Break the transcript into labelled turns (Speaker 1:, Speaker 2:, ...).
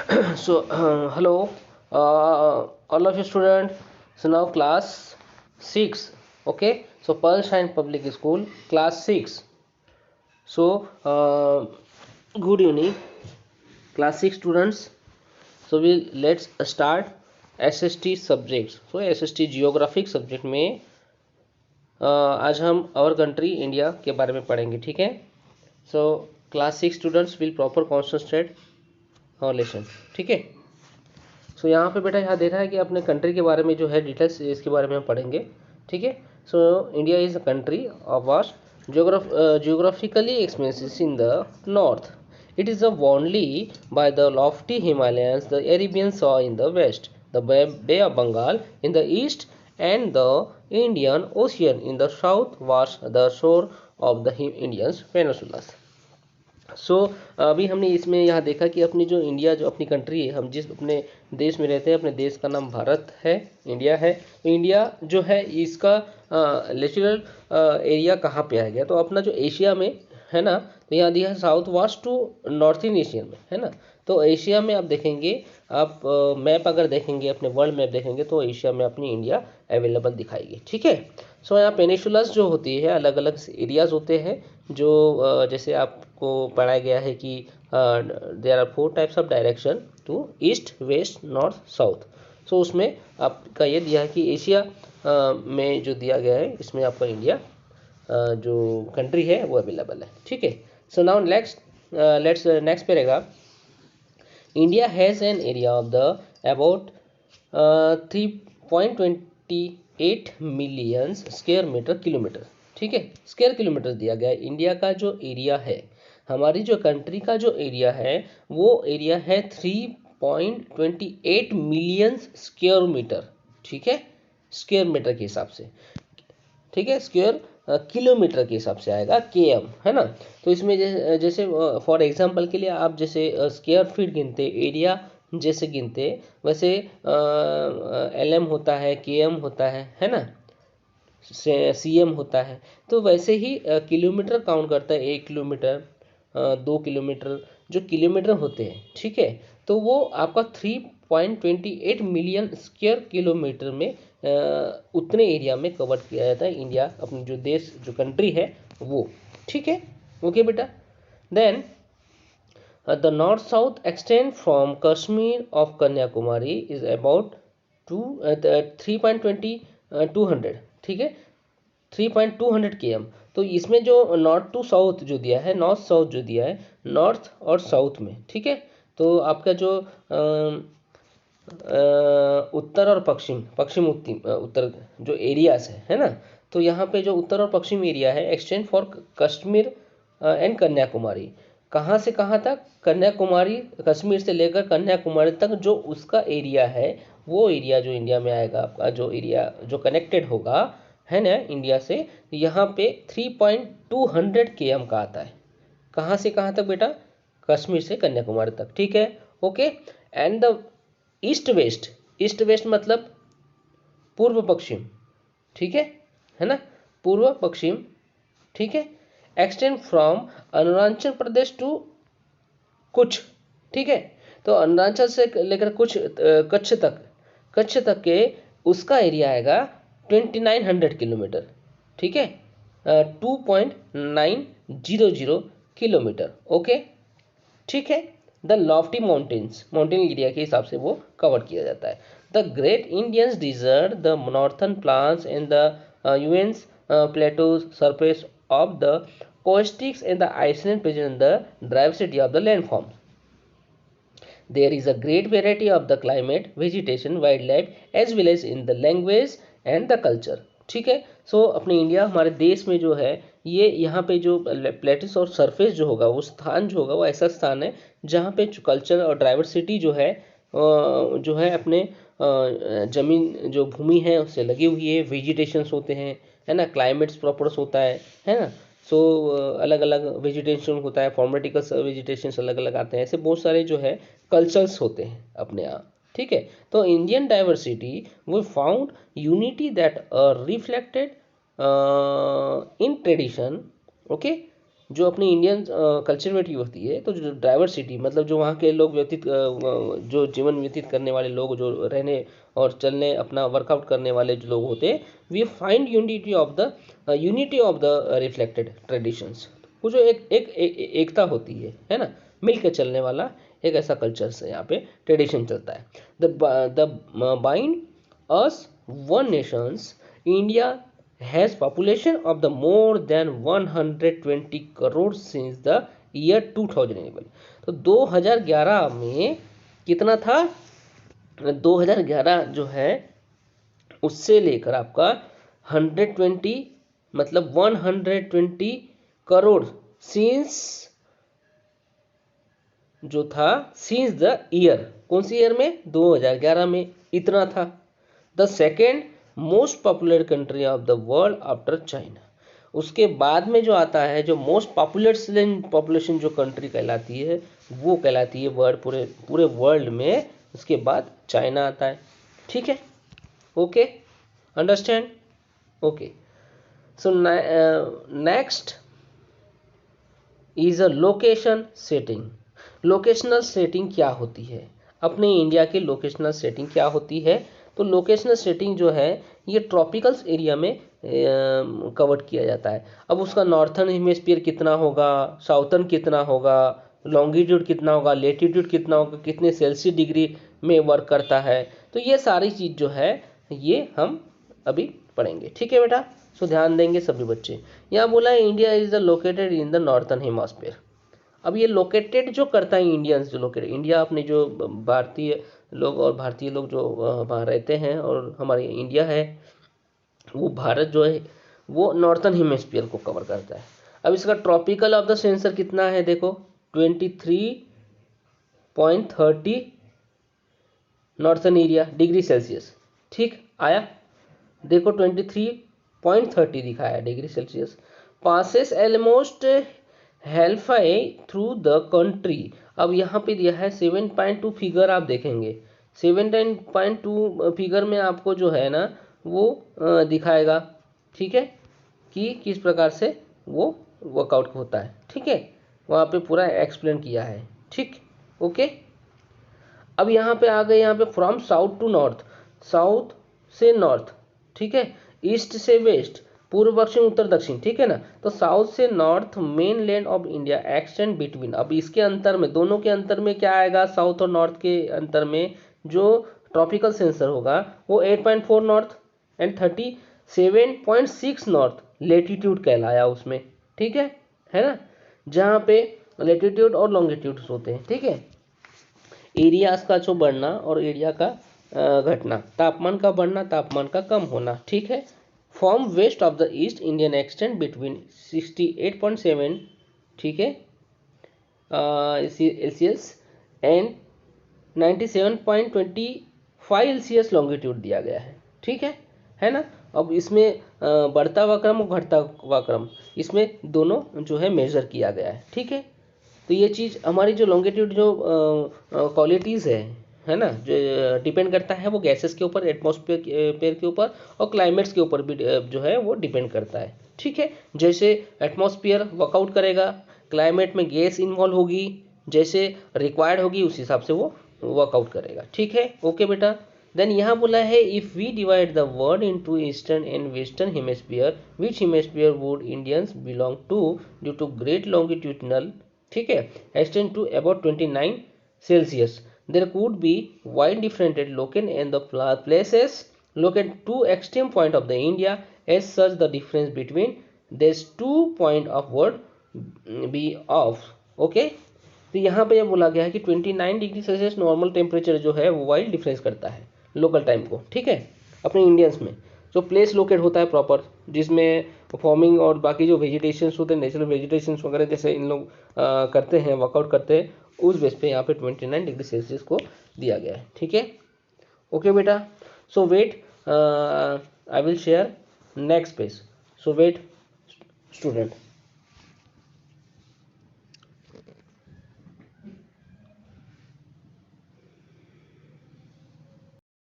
Speaker 1: So, hello, all of you students. So now class 6, okay? So Pearlstein Public School, class 6. So, good evening, class 6 students. So let's start SST subjects. So SST Geographic subject में आज हम our country India के बारे में पढ़ेंगे, ठीक है? So class 6 students will proper concentrate और लेसन, ठीक है? सो यहाँ पे बेटा यहाँ देखा है कि अपने कंट्री के बारे में जो है डिटेल्स इसके बारे में हम पढ़ेंगे, ठीक है? So India is a country of vast geographically expanses in the north. It is bounded by the lofty Himalayas, the Arabian Sea in the west, the Bay of Bengal in the east, and the Indian Ocean in the south was the shore of the Indian peninsulas. सो अभी हमने इसमें यहाँ देखा कि अपनी जो India जो अपनी कंट्री है, हम जिस अपने देश में रहते हैं, अपने देश का नाम भारत है, इंडिया है। तो इंडिया जो है इसका लेटरल एरिया कहाँ पे आ गया? तो अपना जो एशिया में है ना, तो यहाँ दिया है south west to north in Asia में, है ना। तो एशिया में आप देखेंगे, आप मैप अगर देखेंगे, अपने वर्ल्ड मैप देखेंगे, तो एशिया में अपनी इंडिया अवेलेबल दिखाएगी, ठीक है। सो यहाँ पेनिसुलस जो होती है, अलग अलग एरियाज होते हैं जो जैसे आपको पढ़ाया गया है कि there are 4 types of direction to east, west, north, south. So उसमें आपका ये दिया है कि एशिया में जो दिया गया है, इसमें आपका इंडिया जो कंट्री है वो अवेलेबल है, ठीक है। So now let's next paragraph. India has an area of the about 3.28 million square metre kilometre, ठीक है। स्क्वायर किलोमीटर दिया गया है। इंडिया का जो एरिया है, हमारी जो कंट्री का जो एरिया है, वो एरिया है 3.28 मिलियन स्क्वायर मीटर, ठीक है, स्क्वायर मीटर के हिसाब से, ठीक है। स्क्वायर किलोमीटर के हिसाब से आएगा, केएम, है ना। तो इसमें जैसे फॉर एग्जांपल के लिए आप जैसे स्क्वायर फीट गिनते, एरिया जैसे गिनते, वैसे एलएम होता है, केएम होता है ना, सीएम होता है। तो वैसे ही किलोमीटर काउंट करता है, 1 किलोमीटर, 2 किलोमीटर, जो किलोमीटर होते हैं, ठीक है। तो वो आपका 3.28 मिलियन स्क्वायर किलोमीटर में उतने एरिया में कवर किया जाता है इंडिया, अपनी जो देश जो कंट्री है वो, ठीक है। ओके बेटा। Then the north south extend from Kashmir of Kanyakumari is about 3.200, ठीक है, 3.200 km। तो इसमें जो नॉर्थ टू साउथ जो दिया है, नॉर्थ साउथ जो दिया है, नॉर्थ और साउथ में, ठीक है। तो आपका जो उत्तर और पश्चिम, पश्चिम उत्तर जो एरियाज है ना, तो यहाँ पे जो उत्तर और पश्चिम एरिया है, extend for Kashmir and Kanyakumari. कहाँ से कहाँ तक? कन्याकुमारी, कश्मीर से लेकर कन्याकुमारी तक जो उसका एरिया है, वो एरिया जो इंडिया में आएगा, आपका जो एरिया जो कनेक्टेड होगा, है ना, इंडिया से, यहाँ पे 3.200 km का आता है। कहाँ से कहाँ तक बेटा? कश्मीर से कन्याकुमारी तक, ठीक है। Okay. And the east west, east west मतलब पूर्व पश्चिम, ठीक है ना, पूर्व पश्चिम, ठीक है, extend from Arunachal Pradesh to कुछ, ठीक है। तो अरुणाचल से लेकर कुछ कच्छ तक के उसका एरिया आएगा 2900 किलोमीटर, ठीक है, 2.900 किलोमीटर, ओके, ठीक है। The lofty mountains, mountain area के हिसाब से वो कवर किया जाता है। The great Indians desert, the northern plains and the यूएंस plateau surface of the coastics and the Iceland present the diversity of the landforms. There is a great variety of the climate, vegetation, wildlife as well as in the language and the culture, ठीक है। सो अपने India, हमारे देश में जो है, ये यहाँ पे जो प्लेटिस और सरफेस जो होगा, वो स्थान जो होगा, वो ऐसा स्थान है जहाँ पे कल्चर और डाइवर्सिटी जो है अपने जमीन जो भूमि है उससे लगी हुई है, वेजिटेशंस होते हैं, है ना, क्लाइमेट्स प्रॉपर्स होता है ना। सो अलग अलग वेजिटेशन होता है, फॉर्मेटिकल वेजिटेशन अलग अलग आते हैं, ऐसे बहुत सारे जो है कल्चर्स होते हैं अपने यहाँ, ठीक है। तो Indian diversity we found unity that reflected in tradition, okay, जो अपनी इंडियन कल्चरविटी होती है, तो जो डाइवर्सिटी मतलब जो वहाँ के लोग जो जीवन व्यतीत करने वाले लोग, जो रहने और चलने अपना वर्कआउट करने वाले जो लोग होते हैं, we find unity of the reflected traditions. वो जो एकता होती है ना, मिल के चलने वाला एक ऐसा कल्चर से यहाँ पे ट्रेडिशन चलता है। The bind us one Nations, India has population of the more than 120 crore since the year 2011। तो 2011 में कितना था, 2011 जो है उससे लेकर आपका 120 मतलब 120 करोड़ सिंस जो था, सिंस द ईयर, कौन सी ईयर में, 2011 में इतना था। The second most popular country of the world after China. उसके बाद में जो आता है, जो मोस्ट पॉपुलेशन जो कंट्री कहलाती है, वो कहलाती है पूरे वर्ल्ड में, उसके बाद चाइना आता है। ठीक है, okay, understand, okay. So next is a location setting. Locational setting क्या होती है, अपने इंडिया की लोकेशनल सेटिंग क्या होती है? तो लोकेशनल सेटिंग जो है ये ट्रॉपिकल्स एरिया में कवर किया जाता है। अब उसका नॉर्थर्न हेमिस्फीयर कितना होगा, साउथर्न कितना होगा, लॉन्गिट्यूड कितना होगा, लेटीट्यूड कितना होगा, कितने सेल्सियस डिग्री में वर्क करता है, तो ये सारी चीज़ जो है ये हम अभी पढ़ेंगे। ठीक है बेटा, सो ध्यान देंगे सभी बच्चे। यहाँ बोला है India is located in the northern hemisphere. अब ये लोकेटेड जो करता है इंडियंस, जो लोकेटेड इंडिया, अपने जो भारतीय लोग और भारतीय लोग जो वहाँ रहते हैं, और हमारी इंडिया है, वो भारत जो है वो नॉर्थर्न हेमिस्फीयर को कवर करता है। अब इसका ट्रॉपिकल ऑफ द सेंसर कितना है, देखो 23.30 नॉर्थर्न एरिया डिग्री सेल्सियस। ठीक आया, देखो 23.30 दिखाया degree Celsius. Passes almost halfway through the country. अब यहाँ पे दिया है 7.2 फिगर, आप देखेंगे 7.2 फिगर में आपको जो है ना वो दिखाएगा, ठीक है, कि किस प्रकार से वो वर्कआउट होता है। ठीक है, वहाँ पे पूरा एक्सप्लेन किया है। ठीक, ओके। अब यहाँ पे आ गए, यहाँ पे from south to north, south से नॉर्थ, ठीक है, ईस्ट से वेस्ट, पूर्व पश्चिम उत्तर दक्षिण, ठीक है ना। तो साउथ से north main land of India extend between. अब इसके अंतर में, दोनों के अंतर में क्या आएगा, साउथ और नॉर्थ के अंतर में जो ट्रॉपिकल सेंसर होगा वो 8.4 नॉर्थ एंड 37.6 नॉर्थ लेटीट्यूड कहलाया उसमें। ठीक है ना, जहाँ पे लेटीट्यूड और लॉन्गिट्यूड होते हैं। ठीक है, एरियाज का जो बढ़ना और एरिया का घटना, तापमान का बढ़ना, तापमान का कम होना। ठीक है, from west of the east Indian extend between 68.7, ठीक है, एलसीएस एंड 97.25 एलसीएस लॉन्गिट्यूड दिया गया है। ठीक है ना। अब इसमें बढ़ता हुआ क्रम और घटता हुआ क्रम, इसमें दोनों जो है मेजर किया गया है। ठीक है, तो ये चीज़ हमारी जो लॉन्गिट्यूड जो क्वालिटीज़ है ना, जो डिपेंड करता है वो गैसेस के ऊपर, एटमॉस्फेयर के ऊपर और क्लाइमेट्स के ऊपर भी जो है वो डिपेंड करता है। ठीक है, जैसे एटमॉस्फेयर वर्कआउट करेगा, क्लाइमेट में गैस इन्वॉल्व होगी, जैसे रिक्वायर्ड होगी उस हिसाब से वो वर्कआउट करेगा। ठीक है, ओके बेटा। देन यहाँ बोला है if we divide the world into eastern and western hemisphere, which hemisphere would Indians belong to due to great longitudinal, ठीक है, extend to about 29 Celsius. There could be wide differentiated located in the places located two extreme point of the India. As such, the difference between these 2 point of would be of, okay. तो यहाँ पे यह बोला गया है कि 29 degree Celsius normal temperature जो है वो वाइड डिफरेंस करता है लोकल टाइम को। ठीक है, अपने इंडियंस में जो प्लेस लोकेट होता है प्रॉपर, जिसमें फॉर्मिंग और बाकी जो वेजिटेशंस होते हैं, नेचुरल वेजिटेशंस वगैरह जैसे इन लोग करते हैं, वर्कआउट करते हैं, उस बेस पे यहाँ पे 29 डिग्री सेल्सियस को दिया गया है। ठीक है, ओके बेटा। So wait, I will share next page. So wait student.